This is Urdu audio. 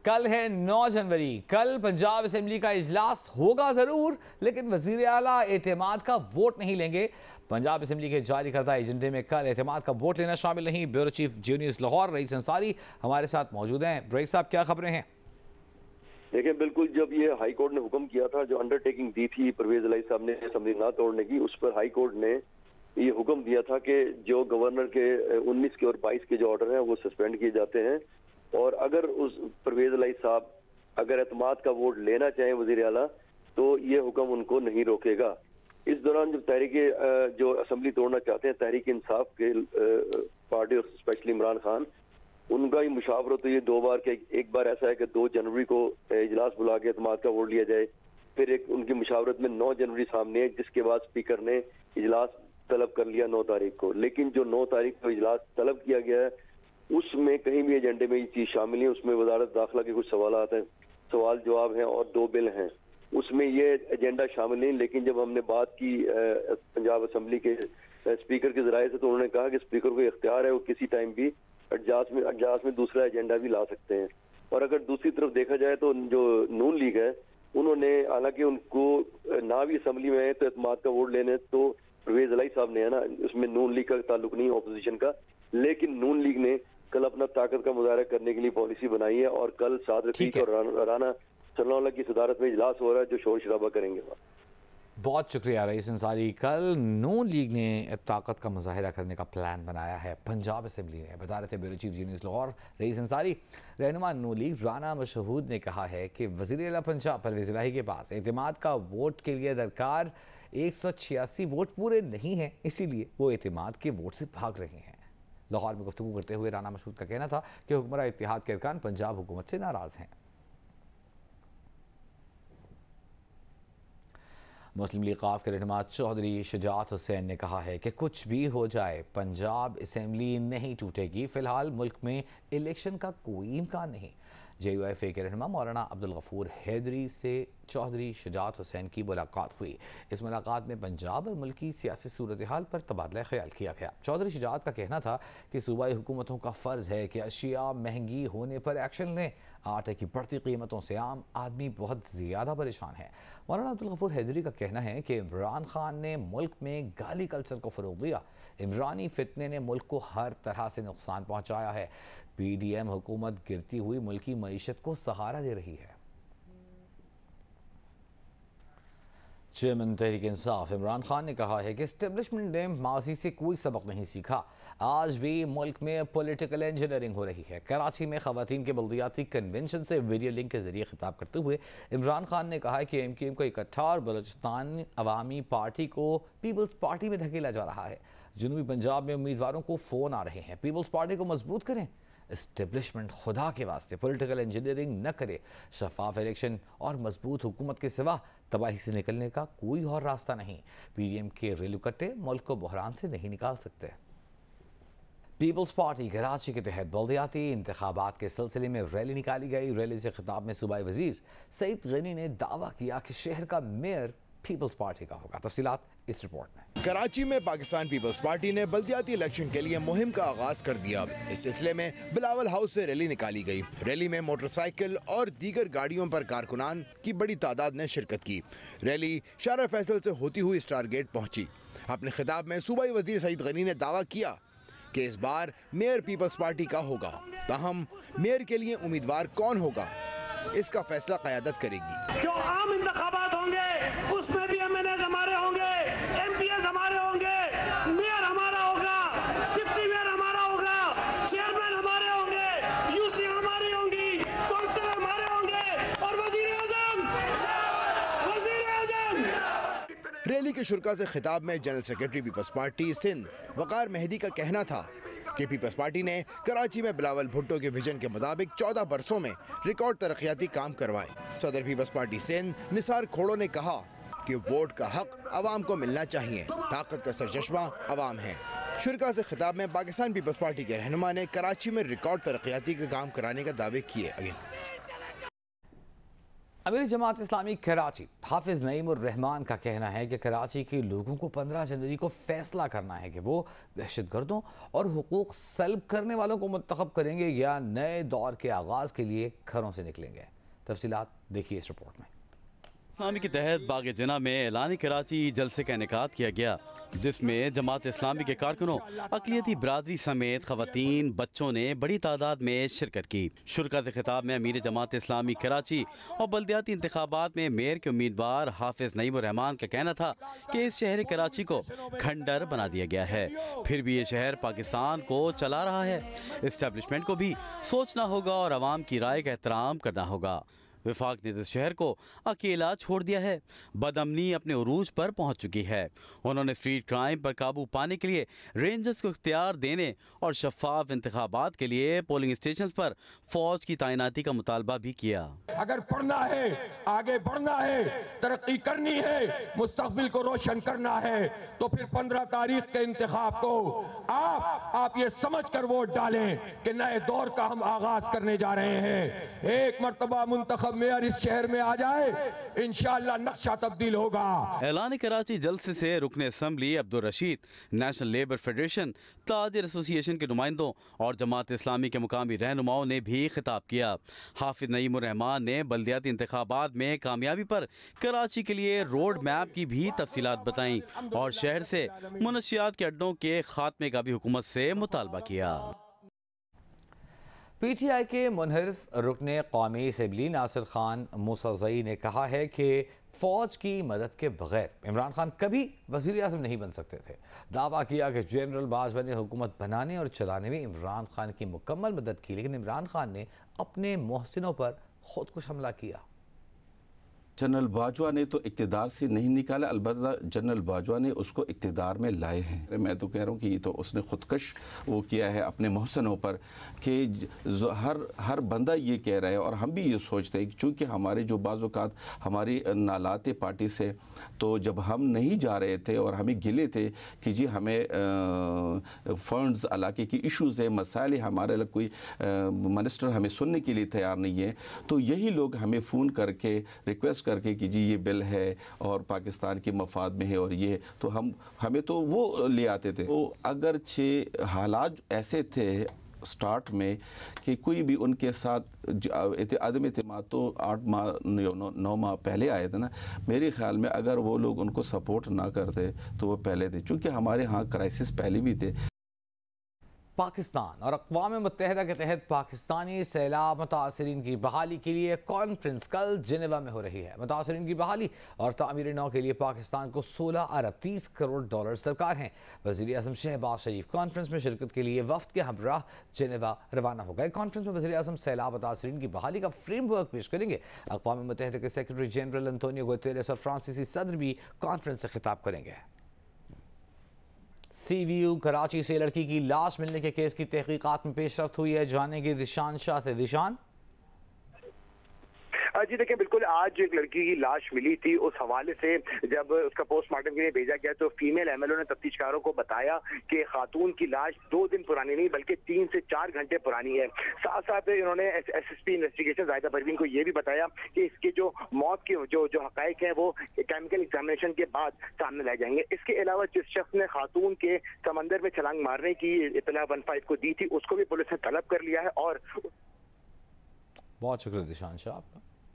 کل ہے 9 جنوری، کل پنجاب اسمبلی کا اجلاس ہوگا ضرور، لیکن وزیر اعلیٰ اعتماد کا ووٹ نہیں لیں گے۔ پنجاب اسمبلی کے جاری کردہ ایجنڈے میں کل اعتماد کا ووٹ لینا شامل نہیں۔ بیورو چیف جیو نیوز لاہور رئیس انصاری ہمارے ساتھ موجود ہیں۔ رئیس صاحب کیا خبریں ہیں؟ دیکھیں بالکل، جب یہ ہائی کورٹ نے حکم کیا تھا، جو انڈر ٹیکنگ دی تھی پرویز الہی صاحب نے اسمبلی نہ توڑنے کی، اس پر ہائی کورٹ نے یہ حکم دیا تھا کہ جو گورنر کے 19 کے اور 22 کے جو آرڈر ہیں وہ سسپینڈ کیے جاتے ہیں، اور اگر اس پرویز الہی صاحب اگر اعتماد کا ووٹ لینا چاہیں وزیر اعلیٰ تو یہ حکم ان کو نہیں روکے گا۔ اس دوران جب تحریک جو اسمبلی توڑنا چاہتے ہیں، تحریک انصاف کے پارٹی اور اسپیشلی عمران خان، ان کا ہی مشاورت تو یہ 2 بار کہ ایک بار ایسا ہے کہ 2 جنوری کو اجلاس بلا کے اعتماد کا ووٹ لیا جائے، پھر ایک ان کی مشاورت میں 9 جنوری سامنے ہے، جس کے بعد اسپیکر نے اجلاس طلب کر لیا 9 تاریخ کو۔ لیکن جو 9 تاریخ کو اجلاس طلب کیا گیا ہے اس میں کہیں بھی ایجنڈے میں یہ چیز شامل نہیں ہے۔ اس میں وزارت داخلہ کے کچھ سوالات ہیں، سوال جواب ہیں، اور 2 بل ہیں، اس میں یہ ایجنڈا شامل نہیں۔ لیکن جب ہم نے بات کی پنجاب اسمبلی کے اسپیکر کے ذرائع سے، تو انہوں نے کہا کہ اسپیکر کو اختیار ہے، وہ کسی ٹائم بھی اجلاس میں دوسرا ایجنڈا بھی لا سکتے ہیں۔ اور اگر دوسری طرف دیکھا جائے تو جو نون لیگ ہے، انہوں نے حالانکہ ان کو نہ بھی اسمبلی میں ہے تو اعتماد کا ووٹ لینے تو پرویز الہی صاحب نے ہے نا، اس میں نون لیگ کا تعلق نہیں اپوزیشن کا، لیکن نون لیگ نے کل اپنا طاقت کا مظاہرہ کرنے کے لیے پالیسی بنائی ہے، اور کل سعد رفیق اور رانا صلی اللہ کی صدارت میں اجلاس ہو رہا ہے جو شور شرابہ کریں گے۔ بہت شکریہ رئیس انصاری۔ کل نون لیگ نے طاقت کا مظاہرہ کرنے کا پلان بنایا ہے پنجاب اسمبلی نے۔ بدارت بیورو چیف جیو نیوز لاہور رئیس انصاری۔ رہنما نون لیگ رانا مشہود نے کہا ہے کہ وزیر اعلیٰ پنجاب پرویز الہی کے پاس اعتماد کا ووٹ کے لیے درکار 186 ووٹ پورے نہیں ہیں، اسی لیے وہ اعتماد کے ووٹ سے بھاگ رہے ہیں۔ لاہور میں گفتگو کرتے ہوئے رانا مشہود کا کہنا تھا کہ حکمراں اتحاد کے ارکان پنجاب حکومت سے ناراض ہیں۔ مسلم لیگ قاف کے رہنما چودھری شجاعت حسین نے کہا ہے کہ کچھ بھی ہو جائے پنجاب اسمبلی نہیں ٹوٹے گی، فی الحال ملک میں الیکشن کا کوئی امکان نہیں۔ جے یو ایف اے کے رہنما مولانا عبدالغفور حیدری سے چودھری شجاعت حسین کی ملاقات ہوئی۔ اس ملاقات میں پنجاب اور ملک کی سیاسی صورتحال پر تبادلہ خیال کیا گیا۔ چودھری شجاعت کا کہنا تھا کہ صوبائی حکومتوں کا فرض ہے کہ اشیاء مہنگی ہونے پر ایکشن لیں۔ آٹے کی بڑھتی قیمتوں سے عام آدمی بہت زیادہ پریشان ہے۔ مولانا عبدالغفور حیدری کا کہنا ہے کہ عمران خان نے ملک میں گالی کلچر کو فروغ دیا۔ عمرانی فتنے نے ملک کو ہر طرح سے نقصان پہنچایا ہے۔ پی ڈی ایم حکومت گرتی ہوئی ملکی معیشت کو سہارا دے رہی ہے۔ چیئرمین تحریک انصاف عمران خان نے کہا ہے کہ اسٹیبلشمنٹ نے ماضی سے کوئی سبق نہیں سیکھا، آج بھی ملک میں پولیٹیکل انجینئرنگ ہو رہی ہے۔ کراچی میں خواتین کے بلدیاتی کنونشن سے ویڈیو لنک کے ذریعے خطاب کرتے ہوئے عمران خان نے کہا کہ ایم کیو ایم کو اکٹھا اور بلوچستان عوامی پارٹی کو پیپلز پارٹی میں دھکیلا جا رہا ہے۔ جنوبی پنجاب میں امیدواروں کو فون آ رہے ہیں، پیپلز پارٹی کو مضبوط کریں۔ اسٹیبلشمنٹ خدا کے واسطے پولیٹیکل انجینئرنگ نہ کرے، شفاف الیکشن اور مضبوط حکومت کے سوا تباہی سے نکلنے کا کوئی اور راستہ نہیں۔ پی ڈی ایم کے ریلو کٹے ملک کو بحران سے نہیں نکال سکتے۔ پیپلز پارٹی کراچی کے تحت بلدیاتی انتخابات کے سلسلے میں ریلی نکالی گئی۔ ریلی سے خطاب میں صوبائی وزیر سعید غنی نے دعویٰ کیا کہ شہر کا میئر پیپلز پارٹی کا ہوگا۔ تفصیلات اس رپورٹ میں۔ کراچی میں پاکستان پیپلز پارٹی نے بلدیاتی الیکشن کے لیے مہم کا آغاز کر دیا۔ اس سلسلے میں بلاول ہاؤس سے ریلی نکالی گئی۔ ریلی میں موٹر سائیکل اور دیگر گاڑیوں پر کارکنان کی بڑی تعداد نے شرکت کی۔ ریلی شارع فیصل سے ہوتی ہوئی اسٹار گیٹ پہنچی۔ اپنے خطاب میں صوبائی وزیر سعید غنی نے دعویٰ کیا کہ اس بار میئر پیپلز پارٹی کا ہوگا، تاہم میئر کے لیے امیدوار کون ہوگا اس کا فیصلہ قیادت کرے گی۔ جو عام انتخابات ہوں گے اس میں بھی ایم این ایز ہمارے ہوں گے، ایم پی ایز ہمارے ہوں گے، میئر ہمارا ہوگا، ڈپٹی میئر ہمارا ہوگا، چیئرمین ہمارے ہوں گے، یو سی ہماری ہوں گی، کونسلر ہمارے ہوں گے، اور وزیر اعظم ریلی کے شرکا سے خطاب میں جنرل سیکرٹری پیپلز پارٹی سندھ وقار مہدی کا کہنا تھا کہ پیپلز پارٹی نے کراچی میں بلاول بھٹو کے ویژن کے مطابق 14 برسوں میں ریکارڈ ترقیاتی کام کروائے۔ صدر پیپلز پارٹی سندھ نثار کھوڑو نے کہا کہ ووٹ کا حق عوام کو ملنا چاہیے، طاقت کا سرچشمہ عوام ہے۔ شرکا سے خطاب میں پاکستان پیپلز پارٹی کے رہنما نے کراچی میں ریکارڈ ترقیاتی کے کام کرانے کا دعوے کیے۔ امیر جماعت اسلامی کراچی حافظ نعیم الرحمان کا کہنا ہے کہ کراچی کے لوگوں کو 15 جنوری کو فیصلہ کرنا ہے کہ وہ دہشت گردوں اور حقوق سلب کرنے والوں کو منتخب کریں گے یا نئے دور کے آغاز کے لیے گھروں سے نکلیں گے۔ تفصیلات دیکھیے اس رپورٹ میں۔ اسلامی کے تحت باغ جناح میں اعلان کراچی جلسے کا انعقاد کیا گیا، جس میں جماعت اسلامی کے کارکنوں، اقلیتی برادری سمیت خواتین، بچوں نے بڑی تعداد میں شرکت کی۔ شرکا سے خطاب میں امیر جماعت اسلامی کراچی اور بلدیاتی انتخابات میں میئر کے امیدوار حافظ نعیم الرحمان کا کہنا تھا کہ اس شہر کراچی کو کھنڈر بنا دیا گیا ہے، پھر بھی یہ شہر پاکستان کو چلا رہا ہے۔ اسٹیبلشمنٹ کو بھی سوچنا ہوگا اور عوام کی رائے کا احترام کرنا ہوگا۔ وفاق نے اس شہر کو اکیلا چھوڑ دیا ہے، بدامنی اپنے عروج پر پہنچ چکی ہے۔ انہوں نے اسٹریٹ کرائم پر قابو پانے کے لیے رینجرز کو اختیار دینے اور شفاف انتخابات کے لیے پولنگ اسٹیشنز پر فوج کی تعیناتی کا مطالبہ بھی کیا۔ اگر پڑھنا ہے، آگے بڑھنا ہے، ترقی کرنی ہے، مستقبل کو روشن کرنا ہے تو پھر 15 تاریخ کے انتخاب کو آپ یہ سمجھ کر ووٹ ڈالیں کہ نئے دور کا ہم آغاز کرنے جا رہے ہیں۔ ایک مرتبہ منتخب میئر اس شہر میں آ جائے، انشاءاللہ نقشہ تبدیل ہوگا۔ اعلان کراچی جلسے سے رکن assembly Abdul Rashid, national labour federation, تاجر ایسوسی ایشن کے نمائندوں اور جماعت اسلامی کے مقامی رہنماؤں نے بھی خطاب کیا۔ حافظ نعیم الرحمان نے بلدیاتی انتخابات میں کامیابی پر کراچی کے لیے روڈ میپ کی بھی تفصیلات بتائیں اور شہر سے منشیات کے اڈوں کے خاتمے کا بھی حکومت سے مطالبہ کیا۔ پی ٹی آئی کے منحرف رکن قومی اسمبلی ناصر خان موسیٰ نے کہا ہے کہ فوج کی مدد کے بغیر عمران خان کبھی وزیر اعظم نہیں بن سکتے تھے۔ دعویٰ کیا کہ جنرل باجوہ نے حکومت بنانے اور چلانے میں عمران خان کی مکمل مدد کی، لیکن عمران خان نے اپنے محسنوں پر خود کش حملہ کیا۔ جنرل باجوہ نے تو اقتدار سے نہیں نکالا، البتہ جنرل باجوہ نے اس کو اقتدار میں لائے ہیں۔ میں تو کہہ رہا ہوں کہ یہ تو اس نے خودکش وہ کیا ہے اپنے محسنوں پر، کہ ہر بندہ یہ کہہ رہا ہے اور ہم بھی یہ سوچتے ہیں کہ چونکہ ہمارے جو بعض اوقات ہماری نالات پارٹی سے تو جب ہم نہیں جا رہے تھے اور ہمیں گلے تھے کہ جی ہمیں فنڈز علاقے کی ایشوز ہیں، مسائل ہیں، ہمارے لئے کوئی منسٹر ہمیں سننے کے لیے تیار نہیں ہے، تو یہی لوگ ہمیں فون کر کے ریکویسٹ کر کے کہ جی یہ بل ہے اور پاکستان کے مفاد میں ہے اور یہ تو ہمیں تو وہ لے آتے تھے۔ تو اگرچہ حالات ایسے تھے سٹارٹ میں کہ کوئی بھی ان کے ساتھ عدم اعتماد تو 8 ماہ 9 ماہ پہلے آئے تھے نا، میرے خیال میں اگر وہ لوگ ان کو سپورٹ نہ کرتے تو وہ پہلے تھے، چونکہ ہمارے ہاں کرائسس پہلے بھی تھے۔ پاکستان اور اقوام متحدہ کے تحت پاکستانی سیلاب متاثرین کی بحالی کے لیے کانفرنس کل جنیوا میں ہو رہی ہے۔ متاثرین کی بحالی اور تعمیر نو کے لیے پاکستان کو 16 ارب 30 کروڑ ڈالرز درکار ہیں۔ وزیر اعظم شہباز شریف کانفرنس میں شرکت کے لیے وفد کے ہمراہ جنیوا روانہ ہو گئے۔ کانفرنس میں وزیر اعظم سیلاب متاثرین کی بحالی کا فریم ورک پیش کریں گے۔ اقوام متحدہ کے سیکرٹری جنرل انطونیو گوتیرس اور فرانسیسی صدر بھی کانفرنس سے خطاب کریں گے۔ سی وی یو کراچی سے لڑکی کی لاش ملنے کے کیس کی تحقیقات میں پیش رفت ہوئی ہے۔ جانیں گے دشان شاہ سے۔ دشان جی دیکھیں، بالکل آج ایک لڑکی کی لاش ملی تھی، اس حوالے سے جب اس کا پوسٹ مارٹم کے لیے بھیجا گیا تو فیمیل ایم ایل او نے تفتیشکاروں کو بتایا کہ خاتون کی لاش 2 دن پرانی نہیں بلکہ 3 سے 4 گھنٹے پرانی ہے۔ ساتھ ساتھ انہوں نے S S P investigation Zahida Parveen کو یہ بھی بتایا کہ اس کے جو موت کے جو حقائق ہیں وہ کیمیکل ایگزامینیشن کے بعد سامنے لائے جائیں گے۔ اس کے علاوہ جس شخص نے خاتون کے سمندر میں چھلانگ مارنے کی اطلاع 15 کو دی تھی، اس کو بھی پولیس نے طلب کر لیا ہے۔ اور بہت شکریہ دشان شاہ آپ کا۔